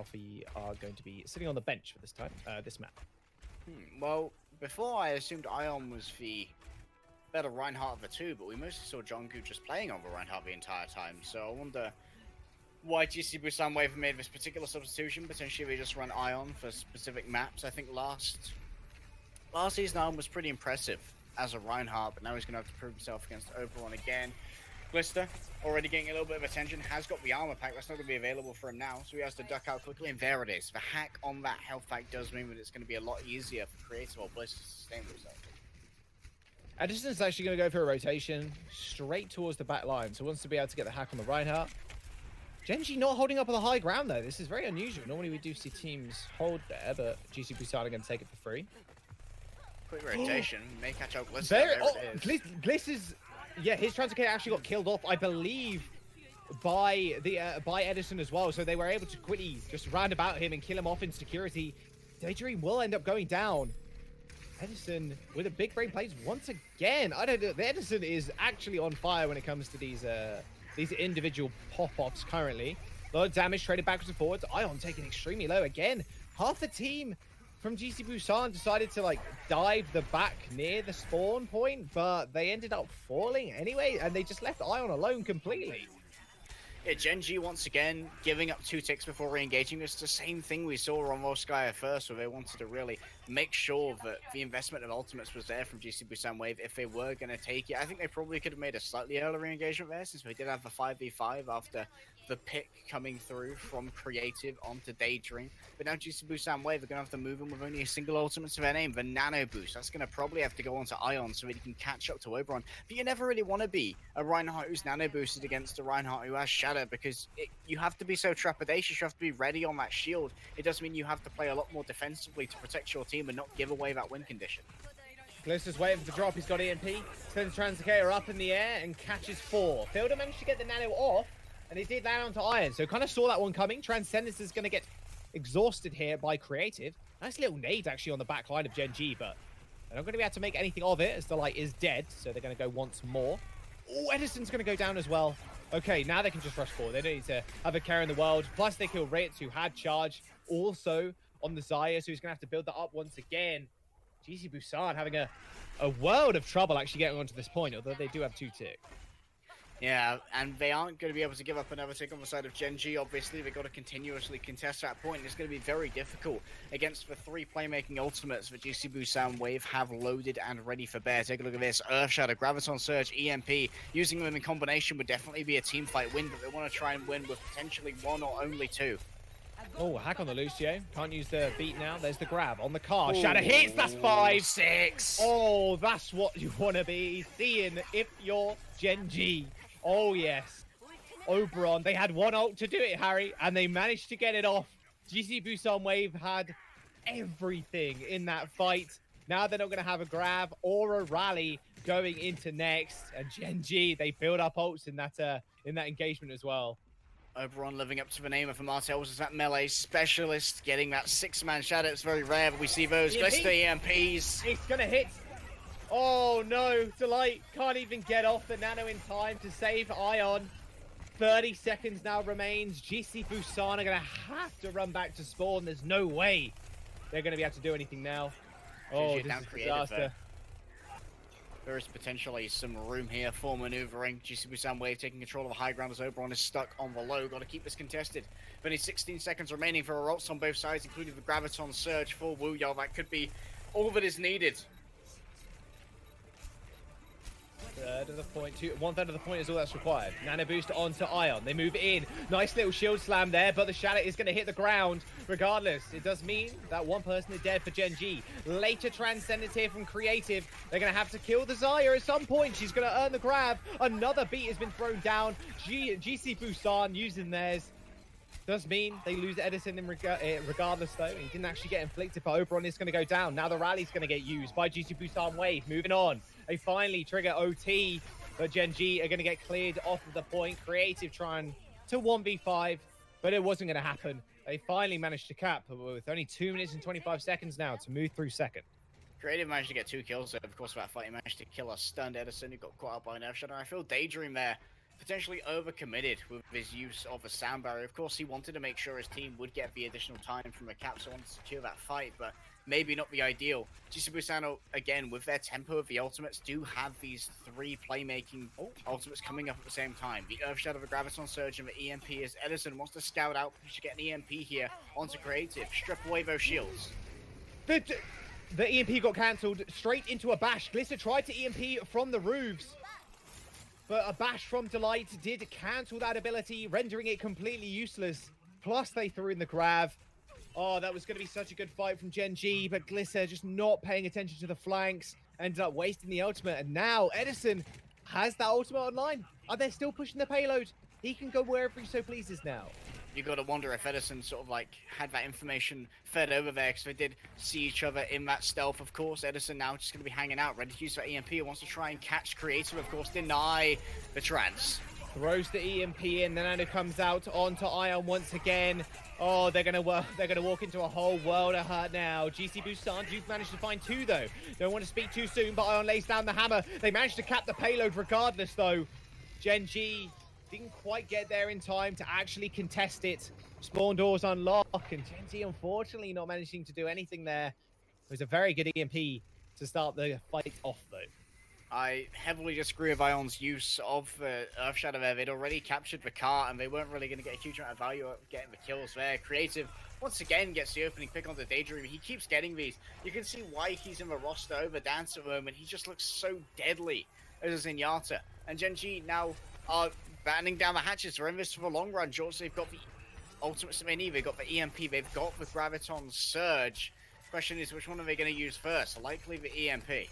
Alfie are going to be sitting on the bench for this time, this map. Well, before I assumed Ion was the better Reinhardt of the two, but we mostly saw Gen.G just playing over Reinhardt the entire time. So I wonder why GC Busan Wave made this particular substitution. Potentially they just run Ion for specific maps. I think last season Ion was pretty impressive as a Reinhardt, but now he's going to have to prove himself against Oberon again. Glister, already getting a little bit of attention, has got the armor pack. That's not going to be available for him now, so he has to duck out quickly, and there it is. The hack on that health pack does mean that it's going to be a lot easier for Creative or Bliss to sustain themselves. Edison's actually going to go for a rotation straight towards the back line, so wants to be able to get the hack on the Reinhardt. Gen.G not holding up on the high ground, though. This is very unusual. Normally we do see teams hold there, but GC Busan are going to take it for free. Quick rotation, may catch out Glister. Gliss is... Yeah, his Translocator actually got killed off, I believe, by Edison as well. So they were able to quickly just round about him and kill him off in security. Daydream will end up going down. Edison with a big brain plays once again. I don't know. Edison is actually on fire when it comes to these individual pop-offs currently. A lot of damage traded backwards and forwards. Ion taking extremely low again. Half the team from GC Busan decided to like dive the back near the spawn point, but they ended up falling anyway, and they just left Ion alone completely. Yeah, Gen.G once again giving up 2 ticks before re-engaging. It's the same thing we saw on Volskaya first, where they wanted to really make sure that the investment of ultimates was there from GC Busan Wave if they were going to take it. I think they probably could have made a slightly earlier re-engagement there, since we did have the 5v5 after the pick coming through from Creative onto Daydream. But now GC Busan Wave are going to have to move in with only a single ultimate to their name, the Nano Boost. That's going to probably have to go onto Ion so that he can catch up to Oberon. But you never really want to be a Reinhardt who's Nano Boosted against a Reinhardt who has Shadow, because you have to be so trepidatious, you have to be ready on that shield. It does mean you have to play a lot more defensively to protect your team and not give away that win condition. Glister's waiting for the drop, he's got EMP, sends Translocator up in the air and catches 4. Fielder managed to get the Nano off, and he did land onto Iron, so kind of saw that one coming. Transcendence is going to get exhausted here by Creative. Nice little nade actually on the back line of Gen.G, but they're not going to be able to make anything of it as the light is dead, so they're going to go once more. Oh, Edison's going to go down as well. Okay, now they can just rush forward. They don't need to have a care in the world. Plus, they kill Wright, who had charge also on the Xayah, so he's going to have to build that up once again. GC Busan having a world of trouble actually getting onto this point, although they do have 2 ticks. Yeah, and they aren't going to be able to give up another tick on the side of Gen.G. Obviously, they've got to continuously contest that point. It's going to be very difficult against the 3 playmaking ultimates that GC Busan Wave have loaded and ready for bear. Take a look at this. Earth Shadow, Graviton Surge, EMP. Using them in combination would definitely be a team fight win, but they want to try and win with potentially 1 or only 2. Oh, hack on the Lucio. Can't use the beat now. There's the grab on the car. Ooh. Shadow hits. That's 5. 6. Oh, that's what you want to be seeing if you're Gen.G. Oh, yes. Oberon. They had 1 ult to do it, Harry, and they managed to get it off. GC Busan Wave had everything in that fight. Now they're not going to have a grab or a rally going into next. And Gen.G, they build up ults in that engagement as well. Oberon living up to the name of Martel was that melee specialist, getting that 6-man shadow. It's very rare, but we see those. Let's the EMPs. It's going to hit. Oh no, Delight can't even get off the Nano in time to save Ion. 30 seconds now remains. GC Busan are going to have to run back to spawn. There's no way they're going to be able to do anything now. Oh, this is a disaster. There is potentially some room here for maneuvering. GC Busan Wave taking control of the high ground as Oberon is stuck on the low. Got to keep this contested. Only 16 seconds remaining for a ults on both sides, including the Graviton Surge for Wooyah. That could be all that is needed. 1/3 of the point, 1/3 of the point is all that's required. Nano boost onto Ion. They move in. Nice little shield slam there, but the Shadow is going to hit the ground regardless. It does mean that 1 person is dead for Gen.G. Later Transcendence here from Creative. They're going to have to kill the Xayah at some point. She's going to earn the grab. Another beat has been thrown down. GC Busan using theirs. Does mean they lose Edison regardless, though. He didn't actually get inflicted, but Oberon is going to go down. Now the rally's going to get used by GC Busan Wave. Moving on. They finally trigger OT, but Gen.G are going to get cleared off of the point. Creative trying to 1v5, but it wasn't going to happen. They finally managed to cap with only 2 minutes and 25 seconds now to move through second. Creative managed to get 2 kills over the course of that fight. He managed to kill a stunned Edison who got caught up by an Earth Shadow. I feel Daydream there potentially overcommitted with his use of a sound barrier. Of course, he wanted to make sure his team would get the additional time from a cap, so wanted to secure that fight, but maybe not the ideal. GC Busan, again, with their tempo of the ultimates, do have these 3 playmaking ultimates coming up at the same time. The Earth Shadow, the Graviton Surge, and the EMP as Edison wants to scout out. He should get an EMP here onto Creative. Strip away those shields. The EMP got cancelled straight into a bash. Glister tried to EMP from the roofs, but a bash from Delight did cancel that ability, rendering it completely useless. Plus, they threw in the grab. Oh, that was going to be such a good fight from Gen.G, but Glister just not paying attention to the flanks, ended up wasting the ultimate. And now Edison has that ultimate online. Are they still pushing the payload? He can go wherever he so pleases now. You got to wonder if Edison sort of like had that information fed over there, because they did see each other in that stealth. Of course, Edison now just going to be hanging out, ready to use that EMP. Wants to try and catch Creative, of course, deny the trance. Throws the EMP in, then Nano comes out onto Ion once again. Oh, they're gonna walk into a whole world of hurt now. GC Busan do manage to find 2 though. Don't want to speak too soon, but Ion lays down the hammer. They managed to cap the payload regardless though. Gen.G didn't quite get there in time to actually contest it. Spawn doors unlock, and Gen.G unfortunately not managing to do anything there. It was a very good EMP to start the fight off though. I heavily disagree with Ion's use of the Earth Shadow there. They'd already captured the car, and they weren't really going to get a huge amount of value out of getting the kills there. Creative, once again, gets the opening pick on the Daydream. He keeps getting these. You can see why he's in the roster over Dance at the moment. He just looks so deadly as a Zenyatta. And Gen.G now are battening down the hatches. They're in this for the long run. George, they've got the ultimates that they need. They've got the EMP. They've got the Graviton Surge. Question is, which one are they going to use first? Likely the EMP.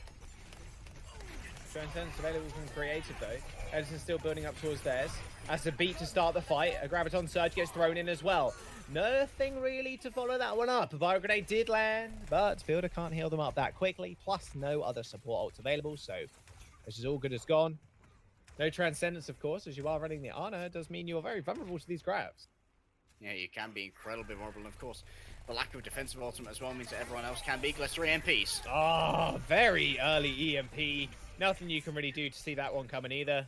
Transcendence available from Creative though. Edison's still building up towards theirs. As a beat to start the fight, a Graviton Surge gets thrown in as well. Nothing really to follow that one up. A Viral Grenade did land, but Fielder can't heal them up that quickly. Plus, no other support ults available, so this is all good as gone. No Transcendence, of course, as you are running the Ana, does mean you're very vulnerable to these grabs. Yeah, you can be incredibly vulnerable, and of course, the lack of defensive ultimate as well means that everyone else can be. Glister EMPs. Oh, very early EMP. Nothing you can really do to see that one coming either.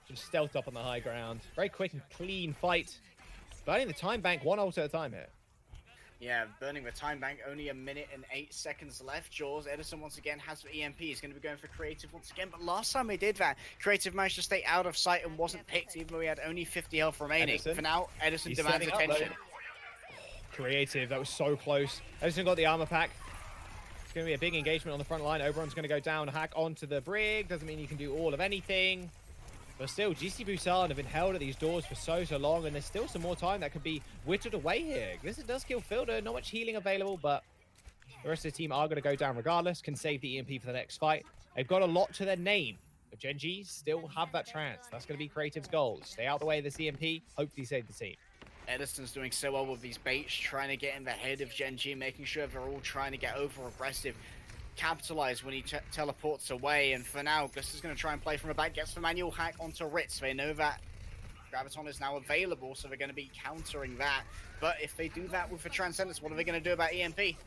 Just stealthed up on the high ground. Very quick and clean fight. Burning the time bank 1 ult at a time here. Yeah, burning the time bank, only 1 minute and 8 seconds left. Jaws, Edison once again has the EMP. He's going to be going for Creative once again, but last time they did that, Creative managed to stay out of sight and wasn't picked, even though he had only 50 health remaining. Edison. For now, Edison demands attention. Creative, that was so close. Edison got the armor pack. It's going to be a big engagement on the front line. Oberon's going to go down, hack onto the brig. Doesn't mean you can do all of anything. But still, GC Busan have been held at these doors for so long, and there's still some more time that could be whittled away here. This does kill Fielder. Not much healing available, but the rest of the team are going to go down regardless. Can save the EMP for the next fight. They've got a lot to their name. But Gen.G still have that trance. That's going to be Creative's goals. Stay out the way of this EMP. Hopefully save the team. Edison's doing so well with these baits, trying to get in the head of Gen.G, making sure they're all trying to get over-aggressive, capitalize when he teleports away. And for now, Glister's going to try and play from the back, gets the manual hack onto Ritz. They know that Graviton is now available, so they're going to be countering that. But if they do that with the Transcendence, what are they going to do about EMP?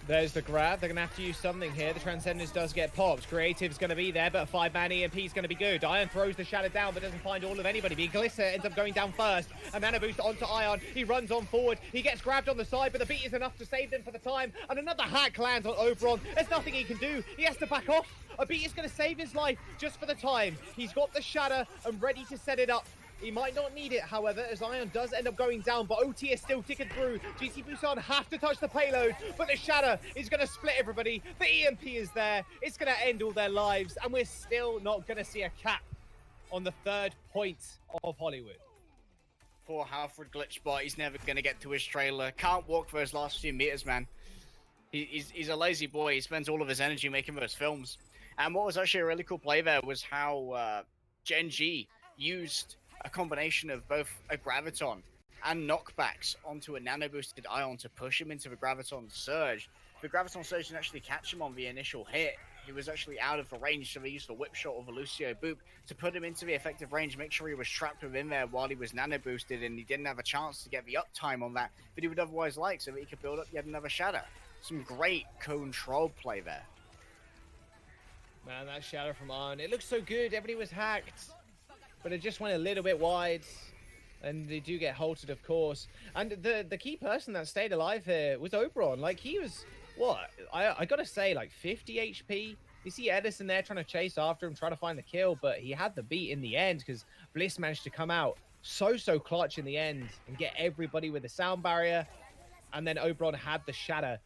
There's the grab. They're going to have to use something here. The Transcendence does get popped. Creative's going to be there, but a 5-man EMP is going to be good. Ion throws the Shadow down, but doesn't find all of anybody. But Glister ends up going down first. A mana boost onto Ion. He runs on forward. He gets grabbed on the side, but the beat is enough to save them for the time. And another hack lands on Oberon. There's nothing he can do. He has to back off. A beat is going to save his life just for the time. He's got the Shadow and ready to set it up. He might not need it, however, as Ion does end up going down, but OT is still ticking through. GC Busan have to touch the payload, but the Shadow is going to split everybody. The EMP is there. It's going to end all their lives, and we're still not going to see a cap on the 3rd point of Hollywood. Poor Halford Glitchbot, he's never going to get to his trailer. Can't walk for his last few meters, man. He's a lazy boy. He spends all of his energy making those films. And what was actually a really cool play there was how Gen.G used a combination of both a Graviton and knockbacks onto a nano-boosted Ion to push him into the Graviton Surge. The Graviton Surge didn't actually catch him on the initial hit. He was actually out of the range, so they used the whip shot of a Lucio Boop to put him into the effective range, make sure he was trapped within there while he was nano-boosted, and he didn't have a chance to get the uptime on that that he would otherwise like, so that he could build up yet another Shadow. Some great control play there. Man, that Shadow from Ion, it looks so good. Everybody was hacked. but it just went a little bit wide. And they do get halted, of course. And the key person that stayed alive here was Oberon. Like, he was, what? I gotta say, like, 50 HP. You see Edison there trying to chase after him, trying to find the kill, but he had the beat in the end because Bliss managed to come out so clutch in the end and get everybody with the sound barrier. And then Oberon had the shatter,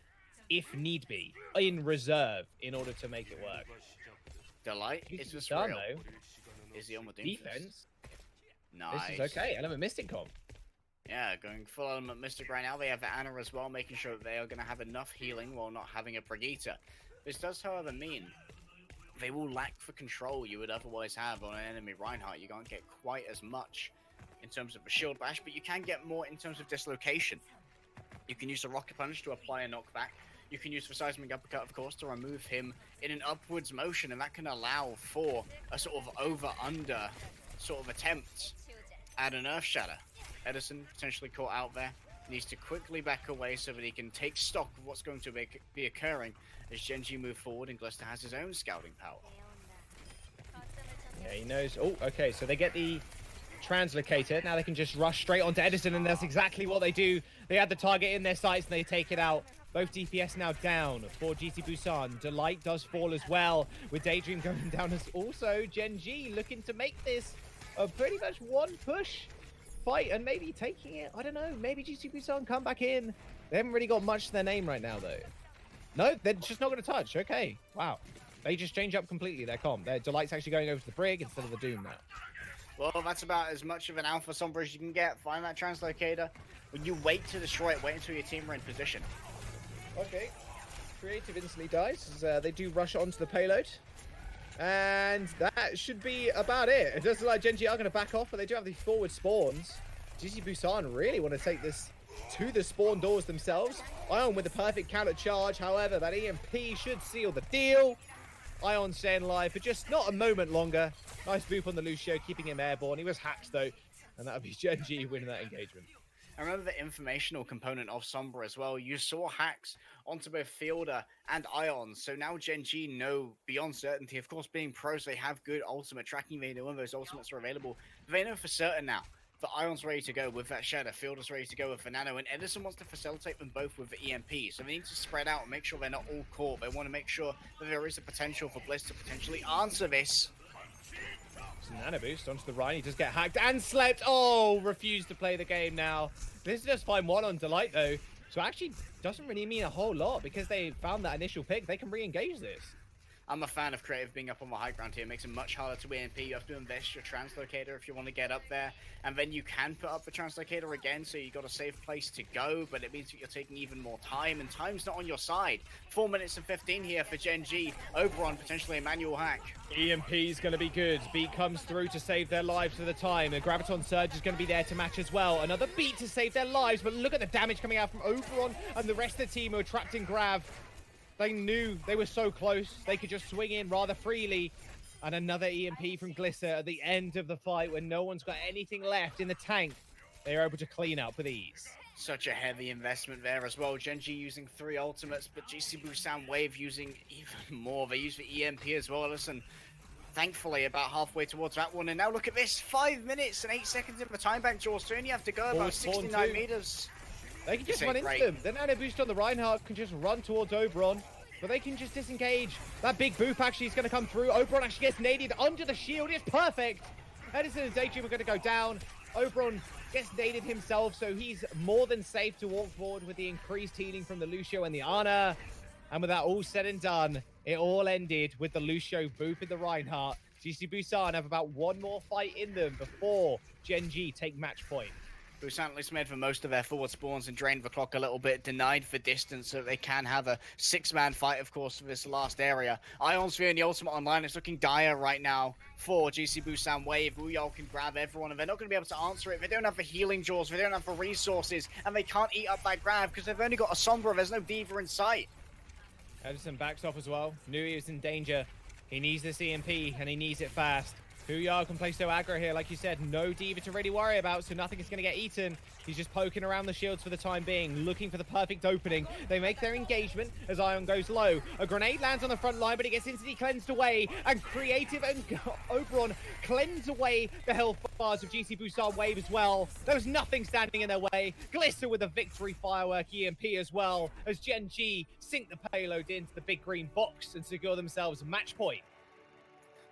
if need be, in reserve in order to make it work. Delight is just done, real. though. Is he on the Defense. Nice. This is okay. Element Mystic comp. Yeah, going full Element Mystic right now. They have the Ana as well, making sure that they are going to have enough healing while not having a Brigitte. This does, however, mean they will lack for control you would otherwise have on an enemy Reinhardt. You can't get quite as much in terms of a shield bash, but you can get more in terms of dislocation. You can use a rocket punch to apply a knockback. You can use the seismic uppercut, of course, to remove him in an upwards motion, and that can allow for a sort of over-under sort of attempt at an Earth Shatter. Edison, potentially caught out there, needs to quickly back away so that he can take stock of what's going to be occurring as Gen.G move forward, and Glister has his own scouting power. Yeah, he knows. Oh, okay, so they get the translocator. Now they can just rush straight onto Edison, and that's exactly what they do. They had the target in their sights, and they take it out. Both DPS now down for GC Busan. Delight does fall as well, with Daydream going down as also Gen.G looking to make this a pretty much one push fight and maybe taking it. I don't know, maybe GC Busan come back in. They haven't really got much to their name right now, though. No, they're just not going to touch. Okay, wow. They just change up completely their comp. Their Delight's actually going over to the Brig instead of the Doom now. Well, that's about as much of an Alpha Sombra as you can get. Find that translocator. When you wait to destroy it, wait until your team are in position. Okay. Creative instantly dies as they do rush onto the payload. And that should be about it. It does look like Gen.G are going to back off, but they do have these forward spawns. GC Busan really want to take this to the spawn doors themselves. Ion with the perfect counter charge. However, that EMP should seal the deal. Ion staying alive for just not a moment longer. Nice boop on the Lucio, keeping him airborne. He was hacked, though, and that would be Gen.G winning that engagement. I remember the informational component of Sombra as well. You saw hacks onto both Fielder and Ion, so now Gen.G know beyond certainty. Of course, being pros, they have good ultimate tracking. They know when those ultimates are available. But they know for certain now that Ion's ready to go with that Shadow, Fielder's ready to go with the Nano, and Edison wants to facilitate them both with the EMP. So they need to spread out and make sure they're not all caught. They want to make sure that there is a potential for Bliss to potentially answer this. Nano boost onto the Rhine. He does get hacked and slept. Oh, refused to play the game now. This is just find one on Delight, though. So actually doesn't really mean a whole lot because they found that initial pick. They can re-engage this. I'm a fan of Creative being up on the high ground here. It makes it much harder to EMP. You have to invest your translocator if you want to get up there. And then you can put up the translocator again, so you've got a safe place to go, but it means that you're taking even more time, and time's not on your side. 4 minutes and 15 here for Gen.G. Oberon, potentially a manual hack. EMP's going to be good. Beat comes through to save their lives for the time. A Graviton Surge is going to be there to match as well. Another beat to save their lives, but look at the damage coming out from Oberon and the rest of the team who are trapped in Grav. They knew they were so close. They could just swing in rather freely. And another EMP from Glister at the end of the fight when no one's got anything left in the tank. They are able to clean up with ease. Such a heavy investment there as well. Gen.G using 3 ultimates, but GC Busan Wave using even more. They use the EMP as well. Listen, thankfully about halfway towards that one. And now look at this. 5 minutes and 8 seconds in the time bank, Jaws. So only have to go about 69 meters. They can just run into them. The nano boost on the Reinhardt can just run towards Oberon, but they can just disengage. That big boop actually is going to come through. Oberon actually gets naded under the shield. It's perfect. Edison and Daydream are going to go down. Oberon gets naded himself, so he's more than safe to walk forward with the increased healing from the Lucio and the Ana. And with that all said and done, it all ended with the Lucio boop in the Reinhardt. GC Busan have about one more fight in them before Gen.G take match point. Busan at least made for most of their forward spawns and drained the clock a little bit, denied the distance so they can have a 6-man fight, of course, for this last area. Ion's Sphere and the ultimate online is looking dire right now for GC Busan Wave. Uyol can grab everyone, and they're not going to be able to answer it. They don't have the healing jaws, they don't have the resources, and they can't eat up that grab because they've only got a Sombra. There's no Diva in sight. Edison backs off as well. Knew he was in danger. He needs this EMP, and he needs it fast. Booyah can play so aggro here, like you said, no diva to really worry about, so nothing is going to get eaten. He's just poking around the shields for the time being, looking for the perfect opening. They make their engagement as Ion goes low. A grenade lands on the front line, but it gets instantly cleansed away, and Creative and Oberon cleanse away the health bars of GC Busan Wave as well. There was nothing standing in their way. Glister with a victory firework EMP as well, as Gen.G sink the payload into the big green box and secure themselves a match point.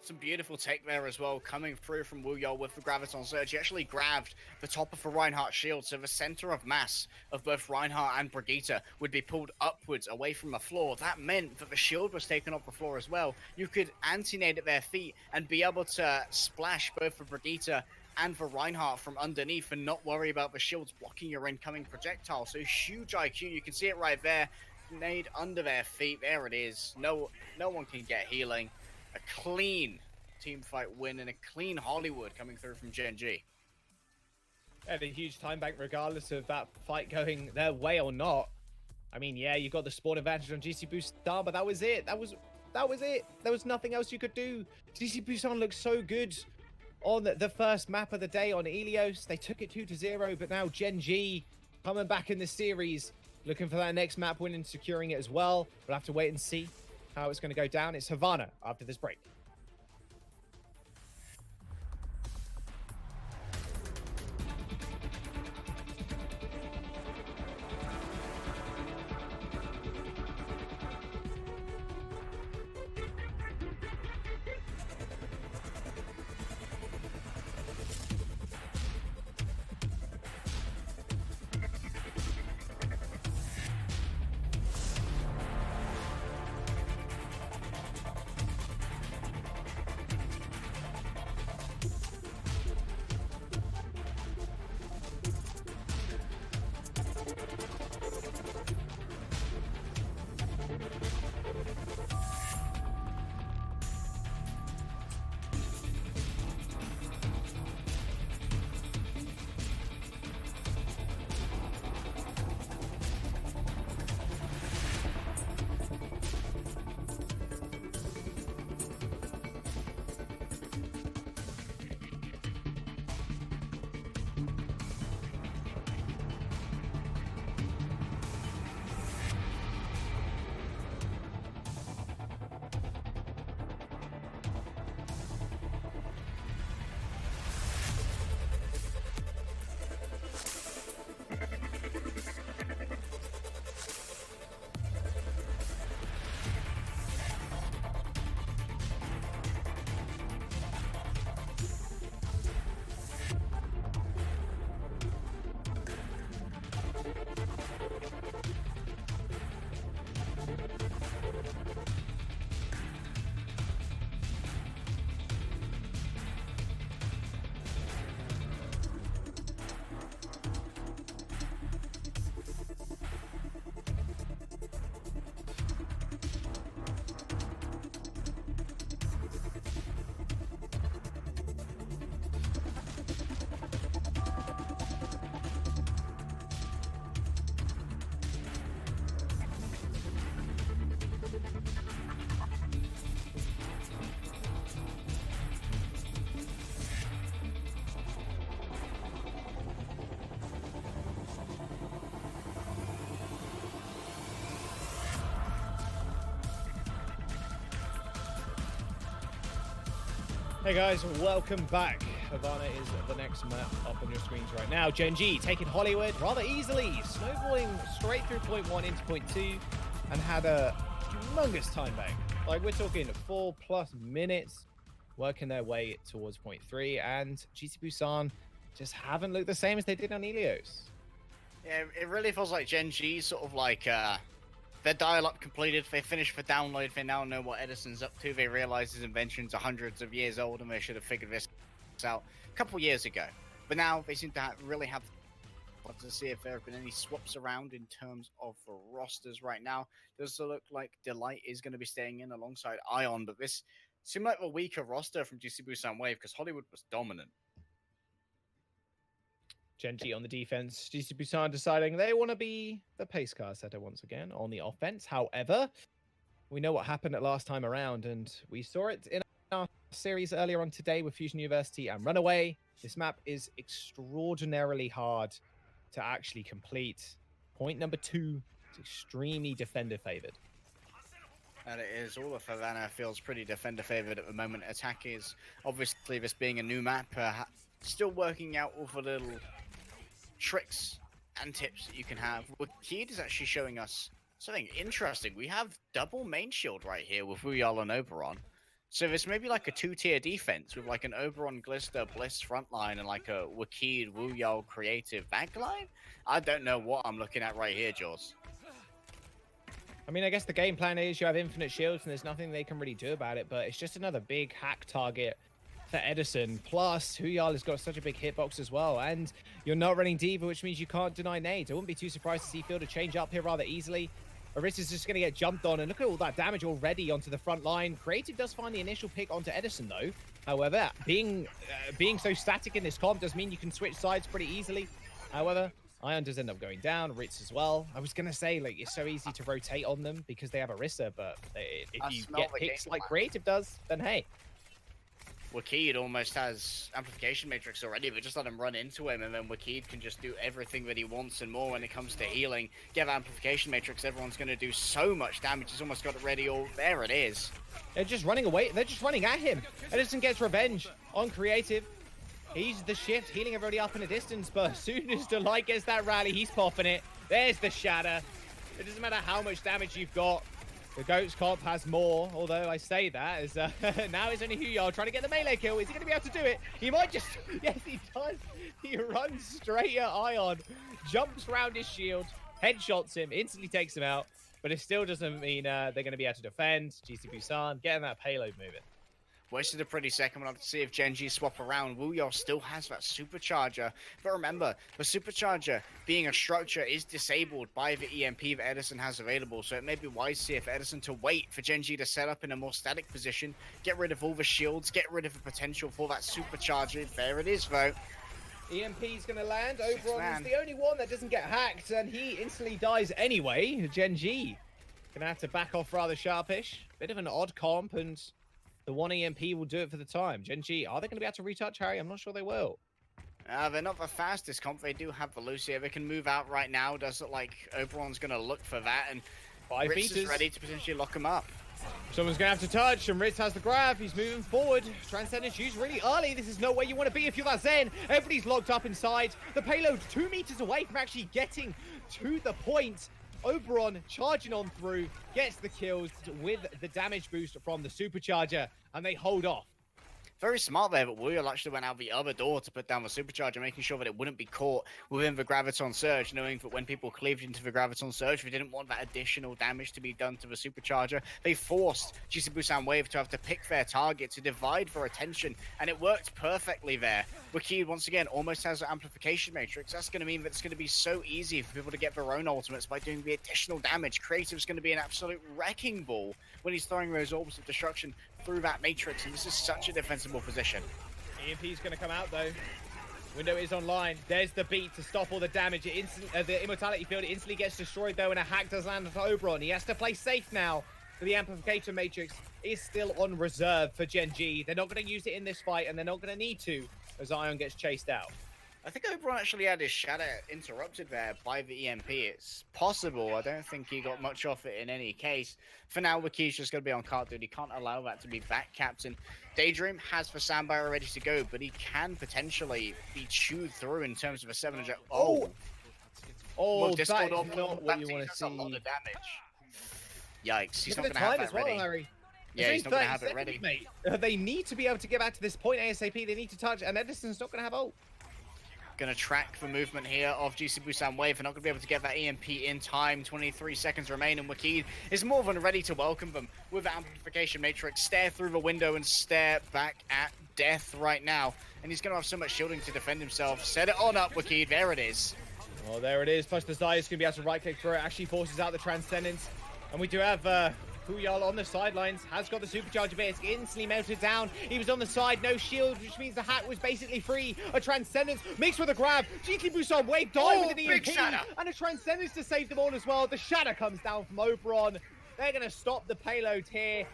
Some beautiful take there as well, coming through from Wooyol with the Graviton Surge. He actually grabbed the top of the Reinhardt shield, so the center of mass of both Reinhardt and Brigitte would be pulled upwards away from the floor. That meant that the shield was taken off the floor as well. You could anti-nade at their feet and be able to splash both the Brigitte and the Reinhardt from underneath and not worry about the shields blocking your incoming projectile. So huge IQ, you can see it right there. Nade under their feet, there it is. No one can get healing. A clean team fight win and a clean Hollywood coming through from Gen.G. And a huge time bank regardless of that fight going their way or not. I mean, yeah, you got the spawn advantage on GC Busan, but that was it. That was it. There was nothing else you could do. GC Busan looked so good on the first map of the day on Helios. They took it 2-0, but now Gen.G coming back in the series, looking for that next map win and securing it as well. We'll have to wait and see how it's going to go down. It's Havana after this break. Hey guys, welcome back. Havana is the next map up on your screens right now. Gen.G taking Hollywood rather easily, snowballing straight through point 1 into point 2 and had a humongous time bank. Like, we're talking 4+ minutes working their way towards point 3, and GC Busan just haven't looked the same as they did on Helios. Yeah, it really feels like Gen.G sort of like their dial-up completed, they finished the download, they now know what Edison's up to, they realize his inventions are hundreds of years old and they should have figured this out a couple years ago. But now they seem to really have to see if there have been any swaps around in terms of the rosters right now. Does it look like Delight is going to be staying in alongside Ion, but this seemed like a weaker roster from GC Busan Wave because Hollywood was dominant. Gen.G on the defense. GC Busan deciding they want to be the pace car setter once again on the offense. However, we know what happened at last time around, and we saw it in our series earlier on today with Fusion University and Runaway. This map is extraordinarily hard to actually complete. Point number 2, it's extremely defender favored. And it is. All of Havana feels pretty defender favored at the moment. Attack is, obviously, this being a new map, still working out all the little tricks and tips that you can have. Wakid is actually showing us something interesting. We have double main shield right here with Wuyal and Oberon. So this may be like a 2-tier defense with like an Oberon, Glister, Bliss frontline and like a Wakid, Wuyal creative backline. I don't know what I'm looking at right here, Jaws. I mean, I guess the game plan is you have infinite shields and there's nothing they can really do about it, but it's just another big hack target for Edison. Plus, Huyal has got such a big hitbox as well, and you're not running Diva, which means you can't deny nades. I wouldn't be too surprised to see Fielder change up here rather easily. Aris is just going to get jumped on, and look at all that damage already onto the front line. Creative does find the initial pick onto Edison, though. However, being so static in this comp does mean you can switch sides pretty easily. However, Ion does end up going down, Ritz as well. I was going to say, like, it's so easy to rotate on them because they have Arissa, but if you get picks like Creative does, then hey. Wakid almost has Amplification Matrix already, but just let him run into him, and then Wakid can just do everything that he wants and more when it comes to healing. Get Amplification Matrix, everyone's going to do so much damage. He's almost got it ready. Oh, there it is. They're just running away. They're just running at him. Edison gets revenge on Creative. He's the shift, healing everybody up in a distance, but as soon as Delight gets that rally, he's popping it. There's the Shatter. It doesn't matter how much damage you've got. The Goats comp has more, although I say that as now it's only Huyal trying to get the melee kill. Is he going to be able to do it? He might just... Yes, he does. He runs straight at Ion, jumps around his shield, headshots him, instantly takes him out, but it still doesn't mean they're going to be able to defend. GC Busan getting that payload moving. Wasted a pretty second. We'll have to see if Gen.G swap around. Wuyao still has that supercharger. But remember, the supercharger being a structure is disabled by the EMP that Edison has available. So it may be wise here for Edison to wait for Gen.G to set up in a more static position, get rid of all the shields, get rid of the potential for that supercharger. There it is, though. EMP's going to land. Oberon is the only one that doesn't get hacked, and he instantly dies anyway. Gen.G going to have to back off rather sharpish. Bit of an odd comp, and the one EMP will do it for the time. Gen.G, are they going to be able to retouch Harry? I'm not sure they will. They're not the fastest comp. They do have the Lucia. They can move out right now. Does look like Oberon's going to look for that, and Ritz is ready to potentially lock him up. Someone's going to have to touch, and Ritz has the grab. He's moving forward. Transcendence used really early. This is not where you want to be if you're that Zen. Everybody's locked up inside. The payload 2 meters away from actually getting to the point. Oberon charging on through, gets the kills with the damage boost from the supercharger, and they hold off. Very smart there, but Wuyal actually went out the other door to put down the supercharger, making sure that it wouldn't be caught within the Graviton Surge, knowing that when people cleaved into the Graviton Surge, we didn't want that additional damage to be done to the supercharger. They forced GC Busan Wave to have to pick their target to divide their attention, and it worked perfectly there. Wakid, once again, almost has an Amplification Matrix. That's going to mean that it's going to be so easy for people to get their own ultimates by doing the additional damage. Creative's going to be an absolute wrecking ball when he's throwing those orbs of destruction through that Matrix, and this is such a defensible position. EMP's going to come out, though. Window is online. There's the beat to stop all the damage. The Immortality Field instantly gets destroyed, though, and a hack does land for Oberon. He has to play safe now. The Amplification Matrix is still on reserve for Gen.G. They're not going to use it in this fight, and they're not going to need to as Ion gets chased out. I think Oberon actually had his shadow interrupted there by the EMP. It's possible. I don't think he got much off it in any case. For now, Wakid's just going to be on cart duty. Can't allow that to be back captain. Daydream has the Sandbar ready to go, but he can potentially be chewed through in terms of a 700. Oh, well, that's not what you want to see. A lot of damage. Yikes, he's not going to have that ready. Harry. Yeah, he's not going to have it ready. Mate. They need to be able to get back to this point ASAP. They need to touch, and Edison's not going to have ult. Going to track the movement here of GC Busan Wave. They're not going to be able to get that EMP in time. 23 seconds remain, and Wakid is more than ready to welcome them with the Amplification Matrix. Stare through the window and stare back at death right now. And he's going to have so much shielding to defend himself. Set it on up, Wakid. There it is. Well, there it is. Plus, the Zai is going to be able to right-click through it. Actually forces out the Transcendence. And we do have Huyal on the sidelines, has got the supercharger bit, it's instantly melted down. He was on the side, no shield, which means the hack was basically free. A Transcendence mixed with a grab. GC Busan Wave dive with an EMP, and a Transcendence to save them all as well. The Shatter comes down from Oberon. They're going to stop the payload here.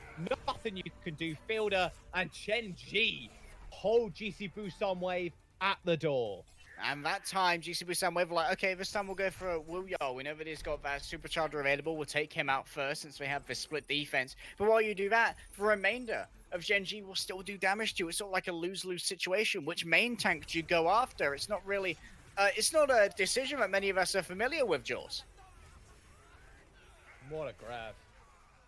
Nothing you can do. Fielder and Gen.G hold GC Busan Wave at the door. And that time, GC Busan Wave were like, okay, this time we'll go for a Wuyo. We know that he's got that supercharger available. We'll take him out first since we have this split defense. But while you do that, the remainder of Gen.G will still do damage to you. It's sort of like a lose-lose situation. Which main tank do you go after? It's not really, it's not a decision that many of us are familiar with, Jules. What a grab.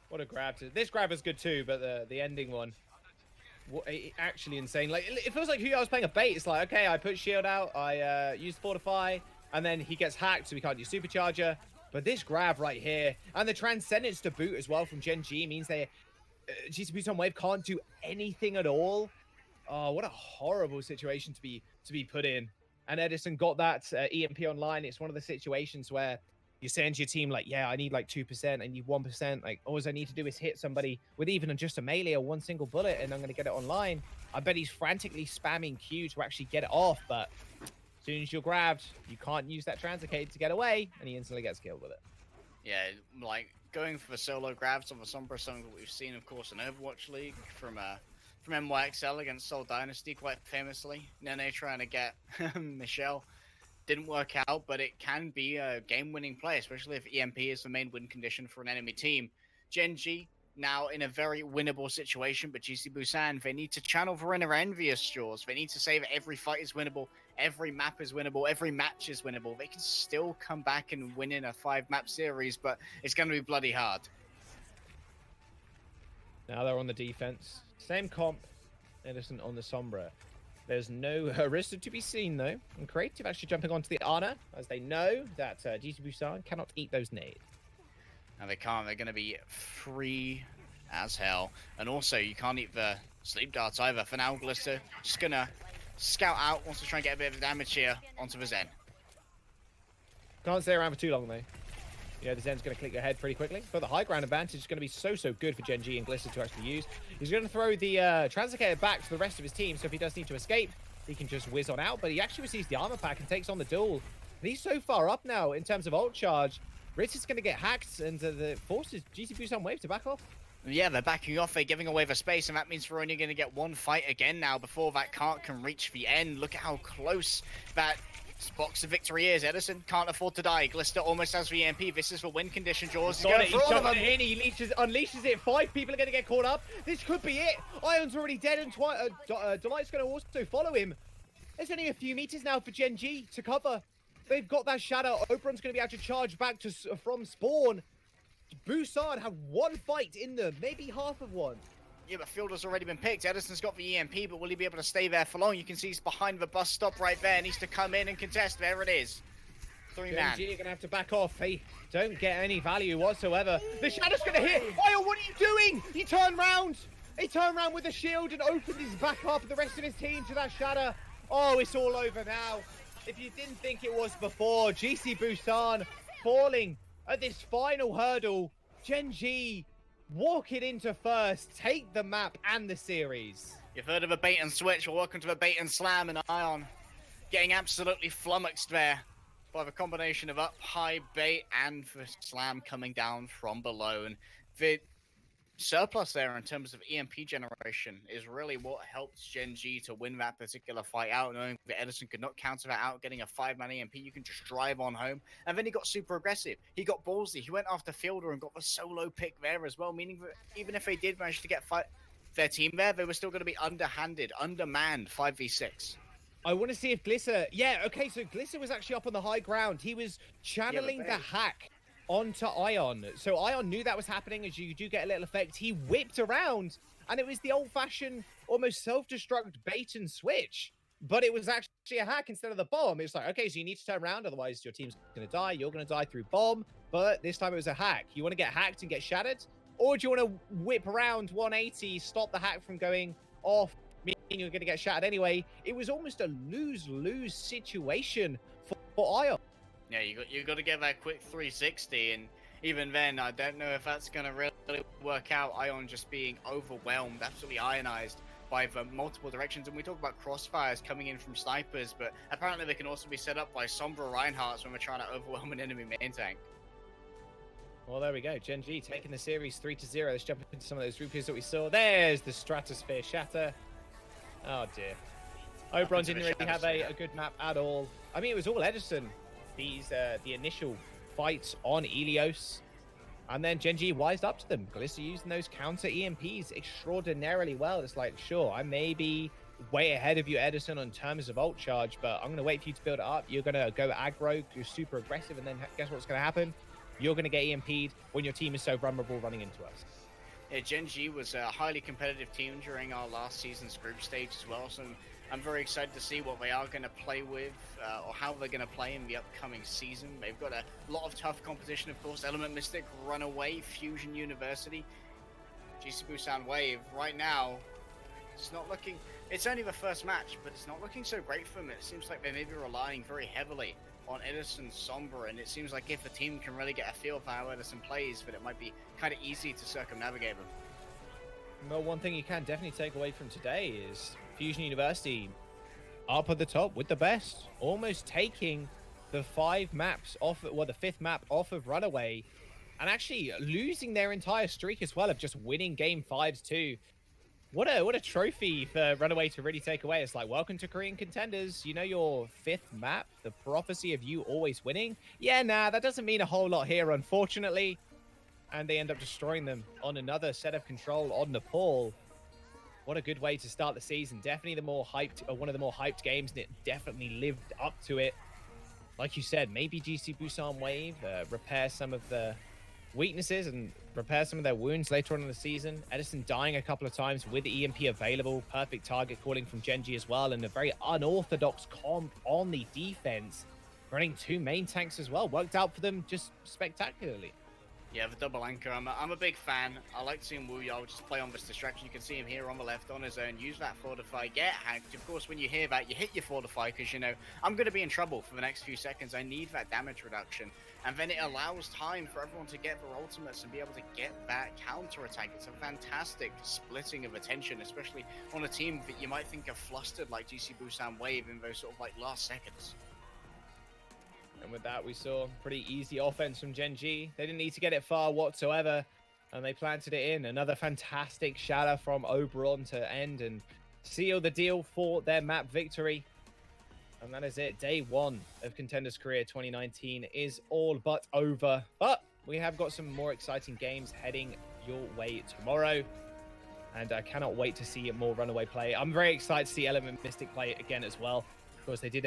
What a grab. This grab is good too, but the ending one, actually insane. Like, it feels like I was playing a bait. It's like, okay, I put shield out, I use Fortify, and then he gets hacked, so we can't use Supercharger. But this grab right here, and the Transcendence to boot as well from Gen.G means they GC Busan Wave can't do anything at all. Oh, what a horrible situation to be put in. And Edison got that EMP online. It's one of the situations where you're saying to your team, like, yeah, I need like 2%, I need 1%. Like, all I need to do is hit somebody with even just a melee or one single bullet, and I'm going to get it online. I bet he's frantically spamming Q to actually get it off, but as soon as you're grabbed, you can't use that Transcade to get away, and he instantly gets killed with it. Yeah, like, going for the solo grabs on the Sombra, something that we've seen, of course, in Overwatch League from NYXL against Seoul Dynasty, quite famously. Nene trying to get Michelle. Didn't work out, but it can be a game-winning play, especially if EMP is the main win condition for an enemy team. Gen.G now in a very winnable situation, but GC Busan, they need to channel their inner envious jaws. They need to say that every fight is winnable, every map is winnable, every match is winnable. They can still come back and win in a 5-map series, but it's going to be bloody hard. Now they're on the defense. Same comp, Edison on the Sombra. There's no Heurix to be seen, though. And Creative actually jumping onto the Ana, as they know that GC Busan cannot eat those nades. No, they can't. They're going to be free as hell. And also, you can't eat the sleep darts either. For now, Glister just going to scout out, wants to try and get a bit of damage here onto the Zen. Can't stay around for too long, though. Yeah, the Zen's going to click ahead pretty quickly. But the high ground advantage is going to be so good for Gen.G and Glister to actually use. He's going to throw the Translocator back to the rest of his team, so if he does need to escape, he can just whiz on out. But he actually receives the armor pack and takes on the duel. And he's so far up now in terms of ult charge. Ritz is going to get hacked, and the forces GC Busan Wave to back off. Yeah, they're backing off. They're giving away the space, and that means we're only going to get one fight again now before that cart can reach the end. Look at how close that box of victory is. Edison can't afford to die. Glister almost has the EMP. This is the win condition. Jaws got it. He's jumping in. He unleashes it. 5 people are going to get caught up. This could be it. Ion's already dead, and Delight's going to also follow him. There's only a few meters now for Gen.G to cover. They've got that shadow. Oberon's going to be able to charge back from spawn. Busan have one fight in them, maybe half of one. Yeah, but Fielder's already been picked. Edison's got the EMP, but will he be able to stay there for long? You can see he's behind the bus stop right there. Needs to come in and contest. There it is. 3-man. Gen.G are going to have to back off. They don't get any value whatsoever. The shadow's going to hit. Io, what are you doing? He turned round. He turned round with the shield and opened his back up. The rest of his team to that shadow. Oh, it's all over now. If you didn't think it was before, GC Busan falling at this final hurdle. Gen.G walk it into first, take the map and the series. You've heard of a bait and switch. Well, welcome to a bait and slam, and Ion getting absolutely flummoxed there by the combination of up high bait and the slam coming down from below. And the surplus there in terms of EMP generation is really what helped Gen.G to win that particular fight out, knowing that Edison could not counter that out, getting a 5-man EMP. You can just drive on home. And then he got super aggressive. He got ballsy. He went after Fielder and got the solo pick there as well, meaning that even if they did manage to get their team there, they were still going to be underhanded, undermanned 5v6. I want to see if Glister... Yeah, okay, so Glister was actually up on the high ground. He was channeling the hack onto Ion. So Ion knew that was happening, as you do get a little effect. He whipped around, and it was the old-fashioned, almost self-destruct bait and switch. But it was actually a hack instead of the bomb. It was like, okay, so you need to turn around, otherwise your team's going to die. You're going to die through bomb. But this time it was a hack. You want to get hacked and get shattered? Or do you want to whip around 180, stop the hack from going off, meaning you're going to get shattered anyway? It was almost a lose-lose situation for Ion. Yeah, you got to get that quick 360, and even then, I don't know if that's going to really work out. Ion just being overwhelmed, absolutely ionized by the multiple directions. And we talk about crossfires coming in from snipers, but apparently they can also be set up by Sombra Reinhardts when we're trying to overwhelm an enemy main tank. Well, there we go. Gen.G taking the series 3-0. Let's jump into some of those replays that we saw. There's the Stratosphere Shatter. Oh, dear. Oberon didn't really have a good map at all. I mean, it was all Edison. The initial fights on Ilios. And then Gen.G wised up to them. Glissa using those counter EMPs extraordinarily well. It's like, sure, I may be way ahead of you, Edison, on terms of ult charge, but I'm going to wait for you to build it up. You're going to go aggro, you're super aggressive, and then guess what's going to happen? You're going to get EMP'd when your team is so vulnerable running into us. Yeah, Gen.G was a highly competitive team during our last season's group stage as well, so I'm very excited to see what they are going to play with, or how they're going to play in the upcoming season. They've got a lot of tough competition, of course. Element Mystic, Runaway, Fusion University, GC Busan Wave. Right now, it's not looking... It's only the first match, but it's not looking so great for them. It seems like they may be relying very heavily on Edison Sombra, and it seems like if the team can really get a feel for how Edison plays, that it might be kind of easy to circumnavigate them. Well, one thing you can definitely take away from today is Fusion University up at the top with the best, almost taking the 5 maps off, well, the 5th map off of Runaway, and actually losing their entire streak as well of just winning game 5s too. What a trophy for Runaway to really take away. It's like, welcome to Korean Contenders. You know your 5th map, the prophecy of you always winning? Yeah, nah, that doesn't mean a whole lot here, unfortunately. And they end up destroying them on another set of control on Nepal. What a good way to start the season. Definitely the more hyped, or one of the more hyped games, and it definitely lived up to it. Like you said, maybe GC Busan Wave repair some of the weaknesses and repair some of their wounds later on in the season. Edison dying a couple of times with the EMP available. Perfect target calling from Gen.G as well, and a very unorthodox comp on the defense. Running 2 main tanks as well. Worked out for them just spectacularly. Yeah, the double anchor, I'm a big fan. I like seeing Wu Yao just play on this distraction. You can see him here on the left on his own. Use that fortify, get hacked. Of course, when you hear that, you hit your fortify because, you know, I'm going to be in trouble for the next few seconds. I need that damage reduction. And then it allows time for everyone to get their ultimates and be able to get that counter attack. It's a fantastic splitting of attention, especially on a team that you might think are flustered like GC Busan Wave in those sort of like last seconds. And with that, we saw pretty easy offense from Gen.G. They didn't need to get it far whatsoever, and they planted it in. Another fantastic shatter from Oberon to end and seal the deal for their map victory. And that is it. Day 1 of Contenders Career 2019 is all but over. But we have got some more exciting games heading your way tomorrow. And I cannot wait to see more Runaway play. I'm very excited to see Element Mystic play again as well. Of course, they did